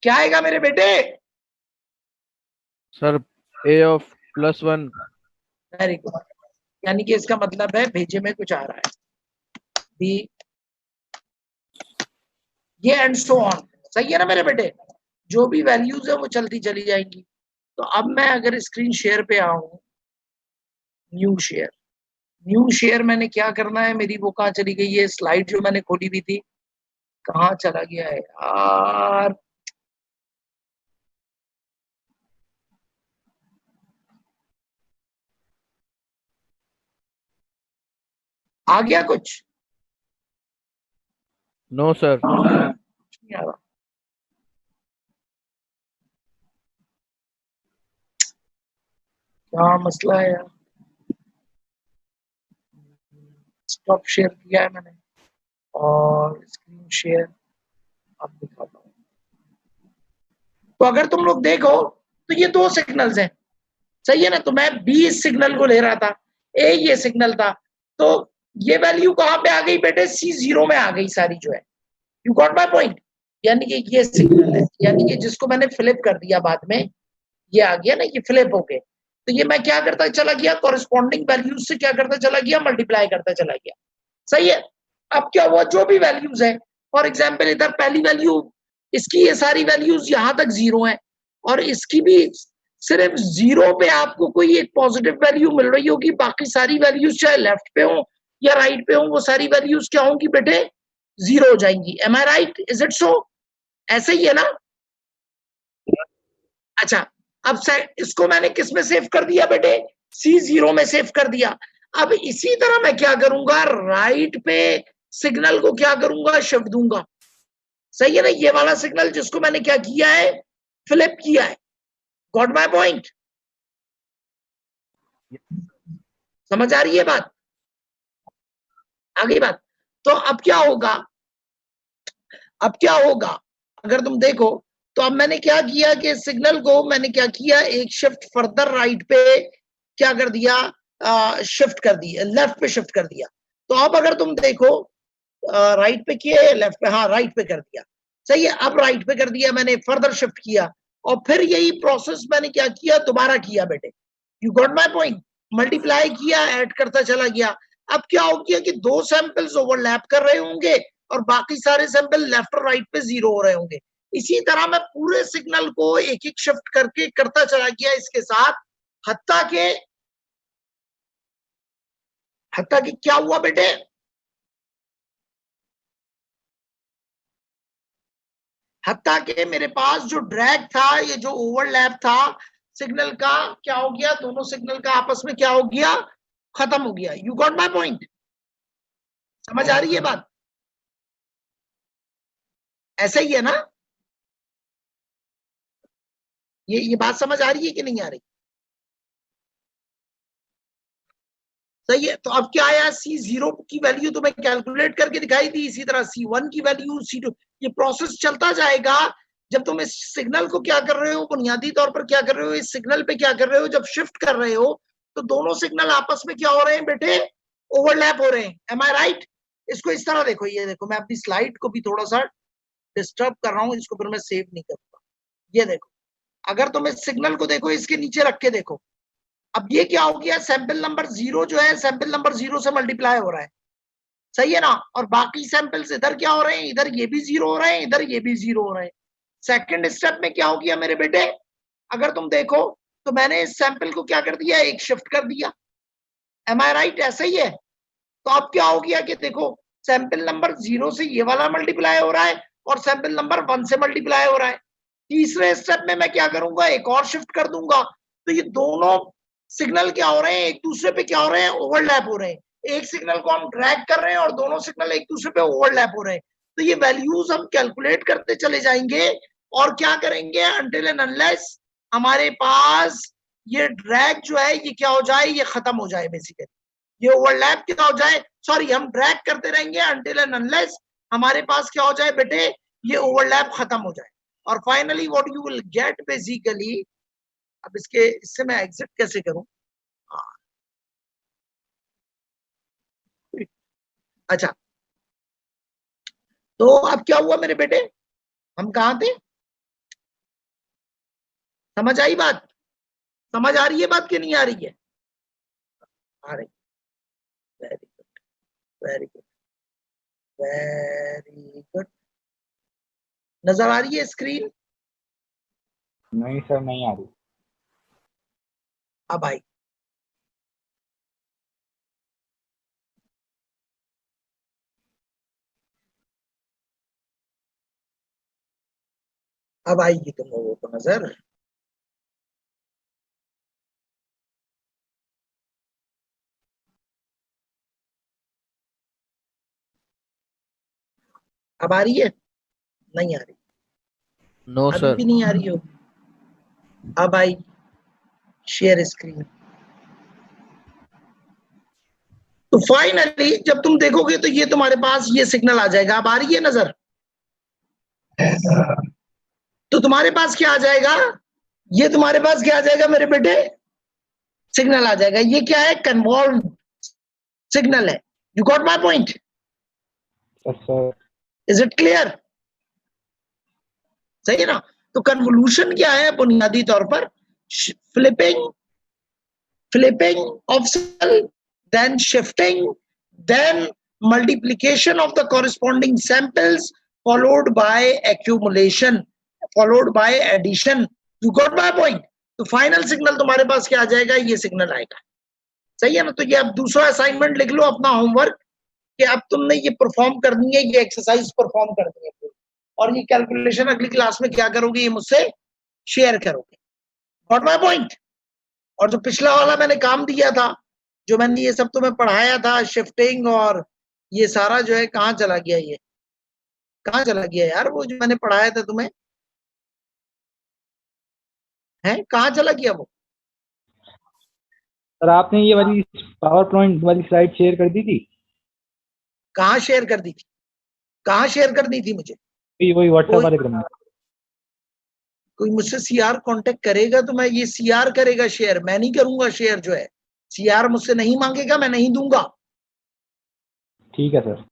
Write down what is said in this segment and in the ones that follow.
क्या आएगा मेरे बेटे? Sir A of +1। Very good. यानी कि इसका मतलब है भेजे में कुछ आ रहा है, बी, ये एंड सो ऑन। सही है ना मेरे बेटे? जो भी वैल्यूज है वो चलती चली जाएंगी। तो अब मैं अगर स्क्रीन शेयर पे आऊं, न्यू शेयर, न्यू शेयर मैंने क्या करना है, मेरी वो कहाँ चली गई है स्लाइड जो मैंने खोली हुई थी, कहाँ चला गया है यार? आ गया कुछ? No sir. कुछ नहीं आ रहा। क्या मसला है यार? स्टॉप शेयर किया है मैंने और स्क्रीन शेयर अब दिखाता हूँ। तो अगर तुम लोग देखो तो ये दो सिग्नल्स हैं, सही है ना? तो मैं बी इस सिग्नल को ले रहा था, ए ये सिग्नल था, तो ये वैल्यू कहां पे आ गई बेटे? C0 में आ गई सारी जो है। You got my point? यानी कि ये सिग्नल है, यानी कि जिसको मैंने फ्लिप कर दिया बाद में, ये आ गया ना, ये फ्लिप हो गए। तो ये मैं क्या करता चला गया, कॉरेस्पॉन्डिंग वैल्यूज से क्या करता चला गया, मल्टीप्लाई करता चला गया। सही है? अब क्या हुआ, जो भी वैल्यूज है, फॉर एग्जाम्पल इधर पहली वैल्यू, इसकी ये सारी वैल्यूज यहां तक 0 है, और इसकी भी सिर्फ 0 पे आपको कोई एक पॉजिटिव वैल्यू मिल रही होगी, बाकी सारी वैल्यूज चाहे लेफ्ट पे हो या राइट पे हो, वो सारी वैल्यूज क्या होंगी बेटे? 0 हो जाएंगी। Am I right? Is it so? ऐसे ही है ना? अच्छा, अब इसको मैंने किस में सेव कर दिया बेटे? C0 में सेव कर दिया। अब इसी तरह मैं क्या करूंगा, राइट पे सिग्नल को क्या करूंगा, शिफ्ट दूंगा। सही है ना? ये वाला सिग्नल जिसको मैंने क्या किया है, फ्लिप किया है। Got my point? समझ आ रही है बात? आगे बात। तो अब क्या होगा, अब क्या होगा, अगर तुम देखो तो अब मैंने क्या किया कि सिग्नल को मैंने क्या किया, एक शिफ्ट फर्दर राइट पे क्या कर दिया, शिफ्ट कर दिया, लेफ्ट पे शिफ्ट कर दिया। तो अब अगर तुम देखो, राइट पे किया या लेफ्ट पे? हाँ, राइट पे कर दिया। सही है, अब राइट पे कर दिया मैंने, फर्दर शिफ्ट किया, और फिर यही प्रोसेस मैंने क्या किया, दोबारा किया बेटे। You got my point? Multiply किया, ऐड करता चला गया। अब क्या हो गया कि दो सैंपल्स ओवरलैप कर रहे होंगे और बाकी सारे सैंपल लेफ्ट और राइट पे 0 हो रहे होंगे। इसी तरह मैं पूरे सिग्नल को एक एक शिफ्ट करके करता चला गया इसके साथ, हत्ता के, हत्ता कि क्या हुआ बेटे, हत्ता के मेरे पास जो ड्रैग था, ये जो ओवरलैप था सिग्नल का, क्या हो गया, दोनों सिग्नल का आपस में क्या हो गया, खत्म हो गया। You got my point? समझ आ रही है बात? ऐसा ही है ना? ये बात समझ आ रही है कि नहीं आ रही? सही है। तो अब क्या आया, C0 की वैल्यू तो मैं कैलकुलेट करके दिखाई दी, इसी तरह C1 की वैल्यू, C2, ये प्रोसेस चलता जाएगा। जब तुम इस सिग्नल को क्या कर रहे हो, बुनियादी तौर पर क्या कर रहे हो, इस सिग्नल पे क्या कर रहे हो, जब शिफ्ट कर रहे हो तो दोनों सिग्नल आपस में क्या हो रहे हैं बेटे, ओवरलैप हो रहे हैं। M I right? इसको इस तरह देखो, ये देखो, मैं अपनी स्लाइड को भी थोड़ा सा डिस्टर्ब कर रहा हूँ, इसको फिर मैं सेव नहीं करूंगा। ये देखो, अगर तुम इस सिग्नल को देखो, इसके नीचे रख के देखो, अब ये क्या हो गया, सैंपल नंबर 0 जो है, सैंपल नंबर 0 से मल्टीप्लाई हो रहा है। सही है ना? और बाकी सैंपल्स इधर क्या हो रहे हैं, इधर ये भी 0 हो रहे हैं, इधर ये भी 0 हो रहे हैं। सेकंड स्टेप में क्या हो गया मेरे बेटे, अगर तुम देखो तो मैंने इस सैंपल को क्या कर दिया, एक शिफ्ट कर दिया। M I right? ऐसा ही है। तो अब क्या हो गया कि देखो, सैंपल नंबर 0 से ये वाला मल्टीप्लाई हो रहा है और सैंपल नंबर 1 से मल्टीप्लाई हो रहा है। तीसरे स्टेप में मैं क्या करूंगा, एक और शिफ्ट कर दूंगा। तो ये दोनों सिग्नल क्या हो रहे हैं, एक दूसरे पे क्या हो रहे हैं, ओवरलैप हो रहे हैं। एक सिग्नल को हम ड्रैग कर रहे हैं और दोनों सिग्नल एक दूसरे पे ओवरलैप हो रहे हैं। तो ये वैल्यूज हम कैलकुलेट करते चले जाएंगे और क्या करेंगे, अनटिल एंड अनलेस हमारे पास ये ड्रैग जो है ये क्या हो जाए, ये खत्म हो जाए बेसिकली, ये ओवरलैप क्या हो जाए, सॉरी, हम ड्रैग करते रहेंगे अनटिल एंड अनलेस हमारे पास क्या हो जाए बेटे, ये ओवरलैप खत्म हो जाए। और finally what you will get basically, अब इससे मैं एग्जिट कैसे करूं? हाँ, अच्छा, तो अब क्या हुआ मेरे बेटे, हम कहां थे, समझ आई बात? समझ आ रही है बात कि नहीं आ रही है? आ रही। Very good, very good, very good. नजर आ रही है स्क्रीन? नहीं सर, नहीं आ रही। अब आई। अब आएगी तुम लोगों को नजर। अब आ रही है? नहीं आ रही? No, अभी sir. भी नहीं आ रही हो? अब आई। Share screen. तो फाइनली जब तुम देखोगे तो ये तुम्हारे पास ये सिग्नल आ जाएगा। अब आ रही है नजर? तो तुम्हारे पास क्या आ जाएगा? ये तुम्हारे पास क्या आ जाएगा मेरे बेटे? सिग्नल आ जाएगा। ये क्या है? कन्वॉल्व सिग्नल है। You got my point? Yes sir. Is it clear? सही है ना? तो कन्वोल्यूशन क्या है बुनियादी तौर पर? Flipping, flipping of cell, then shifting, then multiplication of the corresponding samples, followed by accumulation, followed by addition. You got my point? तो फाइनल सिग्नल तुम्हारे पास क्या आ जाएगा? ये सिग्नल आएगा। सही है ना? तो ये अब दूसरा असाइनमेंट लिख लो अपना होमवर्क कि अब तुमने ये परफॉर्म करनी है, ये एक्सरसाइज परफॉर्म करनी है, और ये कैलकुलेशन अगली क्लास में क्या करोगे? ये मुझसे शेयर करोगे। Got my point? और जो पिछला वाला मैंने काम दिया था, जो मैंने ये सब तुम्हें पढ़ाया था, शिफ्टिंग और ये सारा जो है, कहाँ चला गया? ये कहाँ चला गया यार? वो जो मैंने पढ़ाया था तुम्हें, है कहाँ चला गया वो? सर आपने ये वाली पावर पॉइंट वाली स्लाइड शेयर कर दी थी? कहाँ शेयर कर दी थी? कहाँ शेयर करनी थी मुझे? वही व्हाट्सएप कोई वाले ग्रुप में। कोई मुझसे सीआर कांटेक्ट करेगा तो मैं, ये सीआर करेगा शेयर, मैं नहीं करूंगा शेयर। जो है सीआर मुझसे नहीं मांगेगा, मैं नहीं दूंगा। ठीक है सर।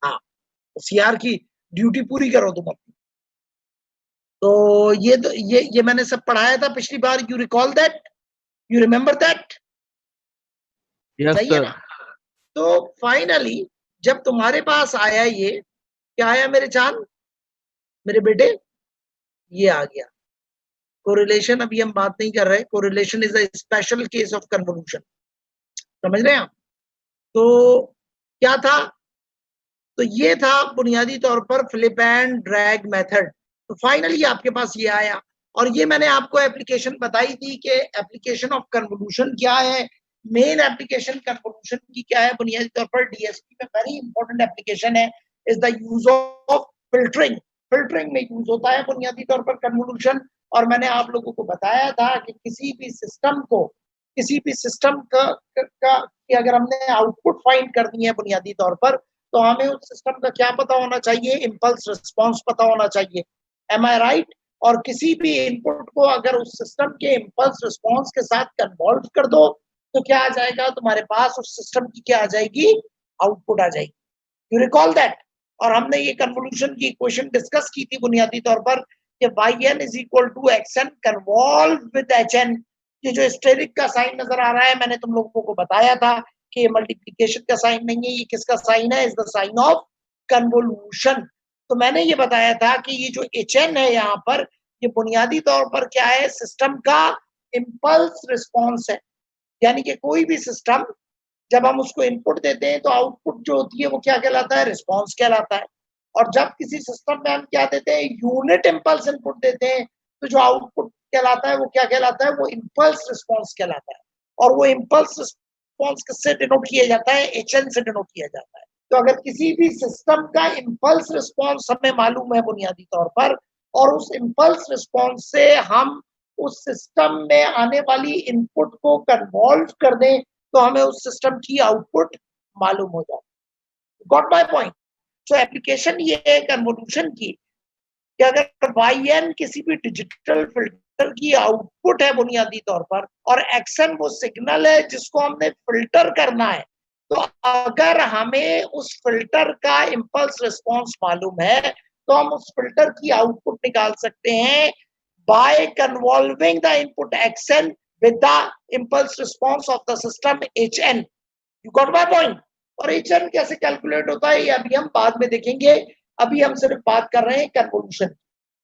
हाँ, सीआर की ड्यूटी पूरी करो तुम अपनी। तो ये मैंने सब पढ़ाया था पिछली बार। You recall that? You remember that? Yes, सही है sir. ना? तो फाइनली जब तुम्हारे पास आया, ये क्या आया मेरे चांद, मेरे बेटे? ये आ गया कोरिलेशन। अभी हम बात नहीं कर रहे। Correlation is a special case of convolution. समझ रहे हैं आप? तो क्या था? तो ये था बुनियादी तौर पर फ्लिप एंड ड्रैग मेथड। तो फाइनली आपके पास ये आया, और ये मैंने आपको एप्लीकेशन बताई थी कि एप्लीकेशन ऑफ कन्वोल्यूशन क्या है, मेन एप्लीकेशन कन्वोल्यूशन की क्या है बुनियादी तौर पर। डीएसपी में वेरी इंपॉर्टेंट एप्लीकेशन है, is the use of filtering. Filtering में यूज होता है बुनियादी तौर पर कन्वोल्यूशन। और मैंने आप लोगों को बताया था कि किसी भी सिस्टम का कि अगर हमने आउटपुट फाइंड करनी है बुनियादी तौर पर, तो हमें उस सिस्टम का क्या पता होना चाहिए? इंपल्स रिस्पांस पता होना चाहिए। M I right? और किसी भी इनपुट को अगर उस सिस्टम के इंपल्स रिस्पांस के साथ कन्वॉल्व कर दो, तो क्या आ जाएगा तुम्हारे पास? उस सिस्टम की क्या आ जाएगी? आउटपुट आ जाएगी। You recall that? और हमने ये कन्वोल्यूशन की इक्वेशन डिस्कस की थी बुनियादी तौर पर कि yn is equal to xn convolve with hn। ये जो स्टेरिक का साइन नजर आ रहा है, मैंने तुम लोगों को बताया था कि ये मल्टीप्लिकेशन का साइन नहीं है, ये किसका साइन है? Is the sign of convolution. तो मैंने ये बताया था कि ये जो hn है यहाँ पर, ये बुनियादी तौर पर क्या है? सिस्टम का इंपल्स रिस्पॉन्स है। यानी कि कोई भी सिस्टम जब हम उसको इनपुट देते हैं तो आउटपुट जो होती है वो क्या कहलाता है? रिस्पॉन्स कहलाता है। और जब किसी सिस्टम में हम क्या देते हैं? यूनिट इंपल्स इनपुट देते हैं, तो जो आउटपुट कहलाता है वो क्या कहलाता है? वो इंपल्स रिस्पॉन्स कहलाता है। और वो इंपल्स रिस्पॉन्स किससे डिनोट किया जाता है? एचएन से डिनोट किया जाता है। तो अगर किसी भी सिस्टम का इंपल्स रिस्पॉन्स हमें मालूम है बुनियादी तौर पर, और उस इंपल्स रिस्पॉन्स से हम उस सिस्टम में आने वाली इनपुट को कन्वॉल्व कर दें, तो हमें उस सिस्टम की आउटपुट मालूम हो जाए। Got my point? तो एप्लीकेशन ये है कन्वोल्यूशन की कि अगर yn किसी भी डिजिटल फिल्टर की आउटपुट है बुनियादी तौर पर, और xn वो सिग्नल है जिसको हमने फिल्टर करना है, तो अगर हमें उस फिल्टर का इंपल्स रिस्पॉन्स मालूम है, तो हम उस फिल्टर की आउटपुट निकाल सकते हैं by convolving the input xn with the impulse response of the system hn. You got my point? और hn कैसे कैलकुलेट होता है ये अभी हम बाद में देखेंगे, अभी हम सिर्फ बात कर रहे हैं कन्वोल्यूशन।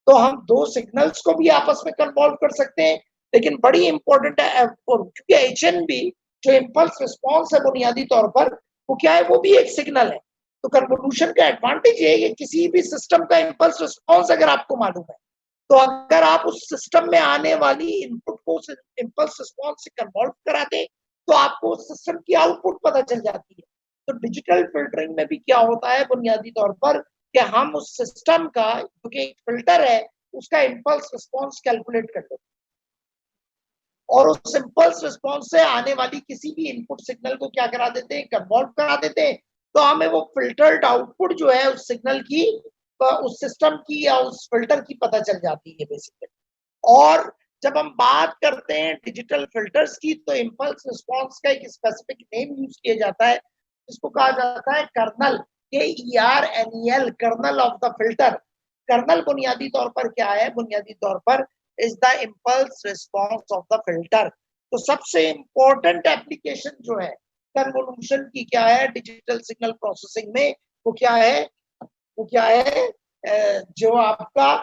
तो हम दो सिग्नल्स को भी आपस में कन्वॉल्व कर सकते हैं, लेकिन बड़ी इंपॉर्टेंट है क्योंकि hn भी जो इंपल्स रिस्पॉन्स है बुनियादी तौर पर वो क्या है, वो भी एक सिग्नल है। तो कन्वोल्यूशन का एडवांटेज ये है कि किसी भी सिस्टम का इंपल्स रिस्पॉन्स अगर आपको मालूम है, तो अगर आप उस सिस्टम में आने वाली इनपुट को इंपल्स रिस्पॉन्स से कन्वर्ट करा दें तो आपको उस सिस्टम की आउटपुट पता चल जाती है। तो डिजिटल फिल्टरिंग में भी क्या होता है बुनियादी तौर पर कि हम उस सिस्टम का जो कि एक फिल्टर है उसका इंपल्स रिस्पॉन्स कैलकुलेट कर लेते हैं और उस इंपल्स रिस्पॉन्स से आने वाली किसी भी इनपुट सिग्नल को क्या करा देते हैं, कन्वर्ट करा देते हैं। तो हमें वो फिल्टर्ड आउटपुट जो है उस सिग्नल की, उस सिस्टम की या उस फिल्टर की पता चल जाती है बेसिकली। और जब हम बात करते हैं डिजिटल फिल्टर्स की तो इंपल्स रिस्पॉन्स का एक स्पेसिफिक नेम यूज किया जाता है, जिसको कहा जाता है kernel, KERNEL, kernel of the filter. Kernel बुनियादी तौर पर क्या है, बुनियादी तौर पर is the impulse response of the filter. तो सबसे इंपॉर्टेंट एप्लीकेशन जो है कन्वोल्यूशन की क्या है डिजिटल सिग्नल प्रोसेसिंग में, वो क्या है, वो क्या है, जो आपका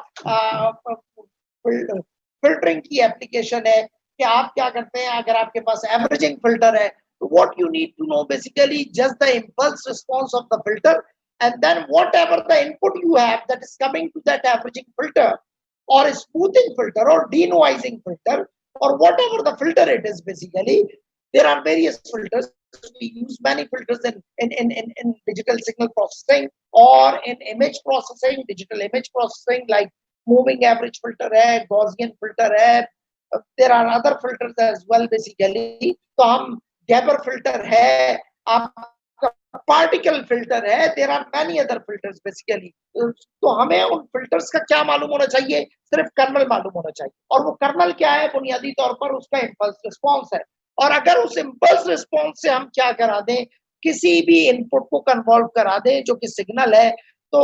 फिल्टरिंग की एप्लीकेशन है कि आप क्या करते हैं, अगर आपके पास एवरेजिंग फिल्टर है तो what you need to know basically just the impulse response of the filter and then whatever the input you have that is coming to that averaging filter or smoothing filter or denoising filter or whatever the filter it is, basically there are various filters. We use many filters in digital signal processing or in image processing, digital image processing, like moving average filter hai, Gaussian filter hai, there are other filters as well basically. तो हम Gabor filter है, आप particle filter है, there are many other filters basically. तो हमें उन filters का क्या मालूम होना चाहिए, सिर्फ कर्नल मालूम होना चाहिए। और वो कर्नल क्या है, बुनियादी तौर पर उसका इंपल्स रिस्पॉन्स है। और अगर उस इंपल्स रिस्पॉन्स से हम क्या करा दें, किसी भी इनपुट को कन्वॉल्व करा दें जो कि सिग्नल है, तो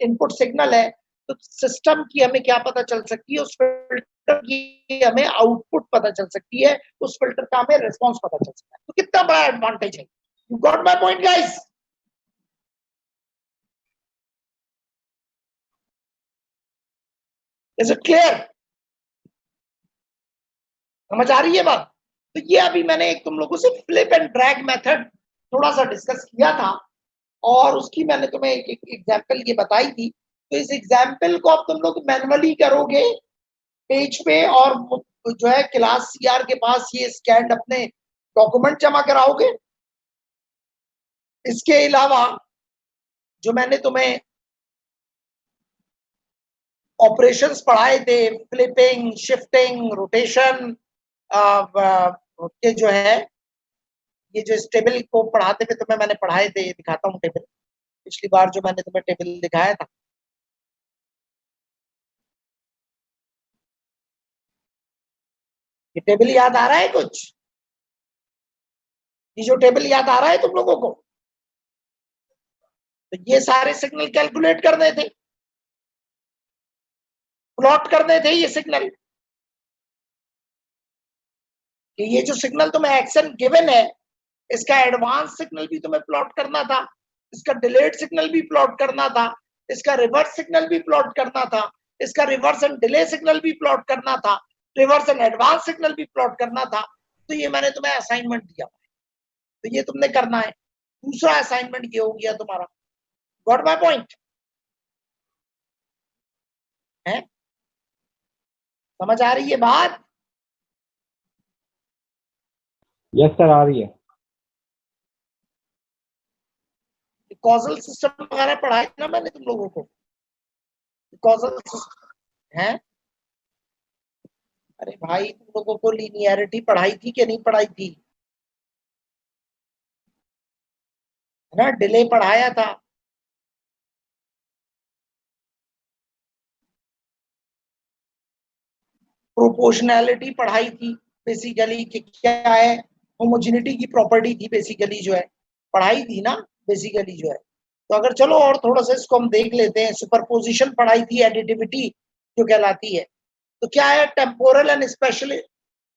इनपुट सिग्नल है, तो सिस्टम की हमें क्या पता चल सकती है, उस फिल्टर की हमें आउटपुट पता चल सकती है, उस फिल्टर का हमें रिस्पॉन्स पता चल सकता है। तो कितना बड़ा एडवांटेज है। You got my point, guys? Is it clear? समझ आ रही है बात? तो ये अभी मैंने एक तुम लोगों से फ्लिप एंड ड्रैग मेथड थोड़ा सा डिस्कस किया था और उसकी मैंने तुम्हें एक एग्जांपल ये बताई थी। तो इस एग्जांपल को अब तुम लोग मैनुअली करोगे पेज पे और जो है क्लास CR के पास ये स्कैन अपने डॉक्यूमेंट जमा कराओगे। इसके अलावा जो मैंने तुम्हें ऑपरेशंस पढ़ाए थे, फ्लिपिंग, शिफ्टिंग, रोटेशन के जो है, ये जो इस टेबल को पढ़ाते हुए तुम्हें मैंने पढ़ाए थे, दिखाता हूँ टेबल, पिछली बार जो मैंने तुम्हें टेबल दिखाया था। ये टेबल याद आ रहा है कुछ? ये जो टेबल याद आ रहा है तुम लोगों को? तो ये सारे सिग्नल कैलकुलेट करने थे, प्लॉट करने थे ये सिग्नल, कि ये जो सिग्नल तुम्हें एक्शन गिवन है इसका एडवांस सिग्नल भी तुम्हें प्लॉट करना था, इसका डिलेड सिग्नल भी प्लॉट करना था, इसका रिवर्स सिग्नल भी प्लॉट करना था, इसका रिवर्स एंड डिले सिग्नल भी प्लॉट करना था, रिवर्स एंड एडवांस सिग्नल भी प्लॉट करना था। तो ये मैंने तुम्हें असाइनमेंट दिया, तो ये तुमने करना है। दूसरा असाइनमेंट ये हो गया तुम्हारा। Got my point? है समझ आ रही है बात? यस सर, आ रही है। कॉजल सिस्टम वगैरह पढ़ाए ना मैंने तुम लोगों को, कॉजल सिस्टम है। अरे भाई तुम लोगों को लीनियरिटी पढ़ाई थी कि नहीं पढ़ाई थी? है ना, डिले पढ़ाया था। प्रोपोर्शनैलिटी पढ़ाई थी बेसिकली, कि क्या है, होमोजेनिटी की प्रॉपर्टी थी बेसिकली, जो है पढ़ाई थी ना बेसिकली जो है। तो अगर चलो और थोड़ा सा इसको हम देख लेते हैं, सुपरपोजिशन पढ़ाई थी, एडिटिविटी जो कहलाती है, तो क्या है temporal and special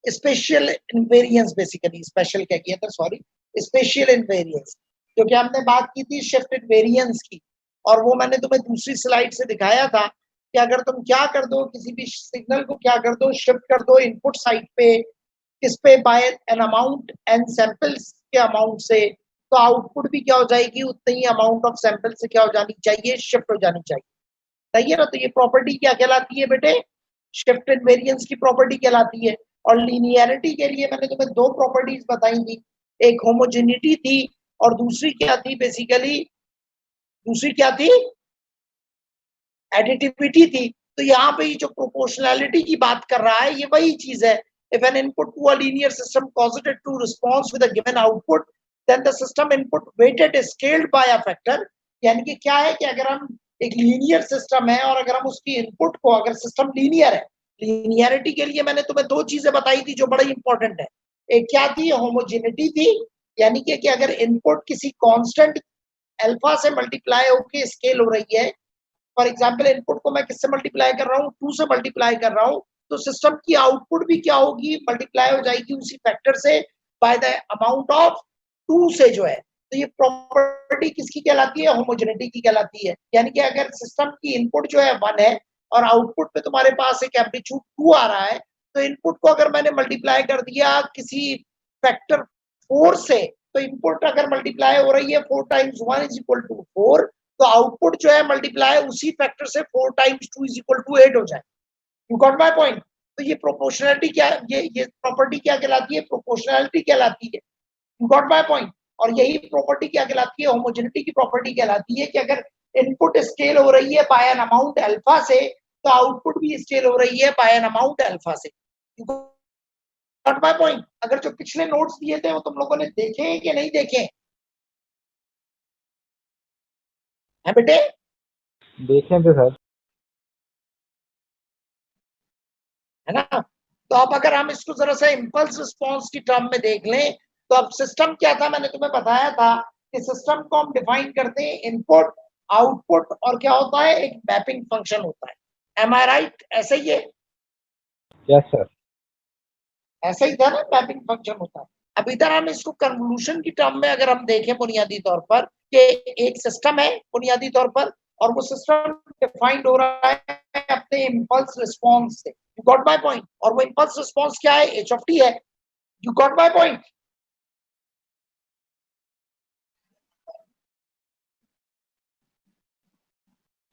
invariance, basically special क्या किया था, सॉरी, स्पेशल इनवेरियंस, क्योंकि हमने बात की थी शिफ्ट इनवेरियंस की, और वो मैंने तुम्हें दूसरी स्लाइड से दिखाया था कि अगर तुम क्या कर दो, किसी भी सिग्नल को क्या कर दो, शिफ्ट कर दो इनपुट साइड पे, किस पे, by n amount n samples के अमाउंट से, तो आउटपुट भी क्या हो जाएगी, उतनी ही अमाउंट ऑफ सैंपल से क्या हो जानी चाहिए, शिफ्ट हो जानी चाहिए। सही है ना? तो ये प्रॉपर्टी क्या कहलाती है बेटे, शिफ्ट इनवेरियंस की प्रॉपर्टी कहलाती है। और लीनियरिटी के लिए मैंने तुम्हें दो प्रॉपर्टीज बताई थी, एक होमोजेनिटी थी और दूसरी क्या थी, बेसिकली दूसरी क्या थी, एडिटिविटी थी। तो यहाँ पे ये जो प्रोपोर्शनैलिटी की बात कर रहा है, ये वही चीज है। If an input to a linear system causes it to response with a given output, then the system input weighted is scaled by a factor। यानी कि क्या है कि अगर हम एक लीनियर सिस्टम है और अगर हम उसकी इनपुट को, अगर सिस्टम लीनियर है, लीनियरिटी के लिए मैंने तुम्हें दो चीजें बताई थी जो बड़ी इंपॉर्टेंट है। एक क्या थी, होमोजेनिटी थी, यानी कि अगर इनपुट किसी कांस्टेंट अल्फा से मल्टीप्लाई होके स्केल हो रही है, फॉर एग्जाम्पल इनपुट को मैं किससे मल्टीप्लाई कर रहा हूँ, 2 से मल्टीप्लाई कर रहा हूँ, तो सिस्टम की आउटपुट भी क्या होगी, मल्टीप्लाई हो जाएगी उसी फैक्टर से बाय द अमाउंट ऑफ 2 से जो है। तो ये प्रॉपर्टी किसकी कहलाती है, होमोजेनिटी की कहलाती है। यानी कि अगर सिस्टम की इनपुट जो है 1 है और आउटपुट पे तुम्हारे पास एक एम्पलीट्यूड 2 आ रहा है, तो इनपुट को अगर मैंने मल्टीप्लाई कर दिया किसी फैक्टर 4 से, तो इनपुट अगर मल्टीप्लाई हो रही है 4 टाइम्स 1 इज इक्वल टू 4, तो आउटपुट जो है मल्टीप्लाई उसी फैक्टर से 4 टाइम्स 2 इज इक्वल टू 8 हो जाए। You got my point? तो ये प्रोपोर्शनैलिटी क्या, ये प्रॉपर्टी क्या कहलाती है, प्रोपोर्शनैलिटी कहलाती है। You got my point? और यही प्रॉपर्टी क्या कहलाती है, होमोजेनिटी की प्रॉपर्टी कहलाती है कि अगर इनपुट स्केल हो रही है बाय एन अमाउंट अल्फा से, तो आउटपुट भी स्केल हो रही है बाय एन अमाउंट अल्फा से। You got my point? अगर जो पिछले नोट्स दिए थे वो तुम लोगों ने देखे हैं कि नहीं देखे हैं बेटे? देखें तो सर। है ना? तो अब अगर हम इसको जरा सा इंपल्स रिस्पॉन्स की टर्म में देख लें, तो अब सिस्टम क्या था, मैंने तुम्हें बताया था कि सिस्टम को हम डिफाइन करते हैं इनपुट, आउटपुट और क्या होता है, एक मैपिंग फंक्शन होता है। M I right? ऐसे ही है? Yes sir. ऐसे ही था ना, मैपिंग फंक्शन होता है। अब इधर हम इसको कन्वोल्यूशन की टर्म में अगर हम देखें बुनियादी तौर पर कि एक सिस्टम है बुनियादी तौर पर, और वो सिस्टम डिफाइंड हो रहा है अपने इंपल्स रिस्पॉन्स से। You got my point? और वो इंपल्स रिस्पॉन्स क्या है, एच ऑफ टी है। You got my point?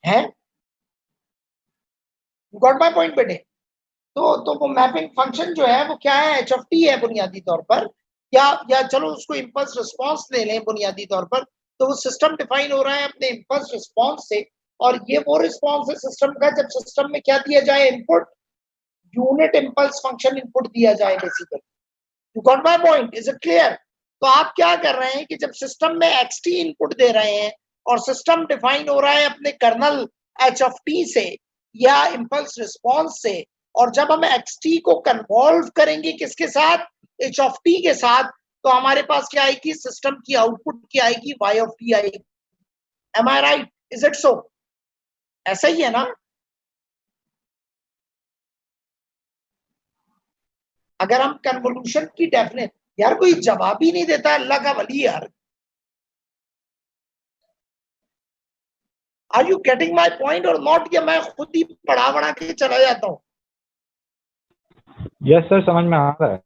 है? यू गॉट माय पॉइंट बेटे? तो वो मैपिंग फंक्शन जो है वो क्या है, एच ऑफ टी है बुनियादी तौर पर, या चलो उसको इंपल्स रिस्पॉन्स ले लें बुनियादी तौर पर। तो वो सिस्टम डिफाइन हो रहा है अपने इंपल्स रिस्पॉन्स से, और ये वो रिस्पॉन्स है सिस्टम का जब सिस्टम में क्या दिया जाए, input, unit impulse function input दिया जाए basically. You got my point? Is it clear? तो आप क्या कर रहे हैं कि जब सिस्टम में एक्सटी इनपुट दे रहे हैं और सिस्टम डिफाइन हो रहा है अपने कर्नल एच ऑफ टी से या इंपल्स रिस्पॉन्स से, और जब हम एक्सटी को कन्वॉल्व करेंगे किसके साथ, एच ऑफ टी के साथ, तो हमारे पास क्या आएगी, सिस्टम की आउटपुट क्या आएगी, वाई ऑफ टी आएगी। Am I right? Is it so? ऐसा ही है ना? अगर हम कन्वोल्यूशन की डेफिनेट, यार कोई जवाब ही नहीं देता, अल्लाह का वली यार। Are you getting my point or not? या मैं खुद ही पढ़ा बढ़ा के चला जाता हूँ? यस सर, समझ में आ रहा है।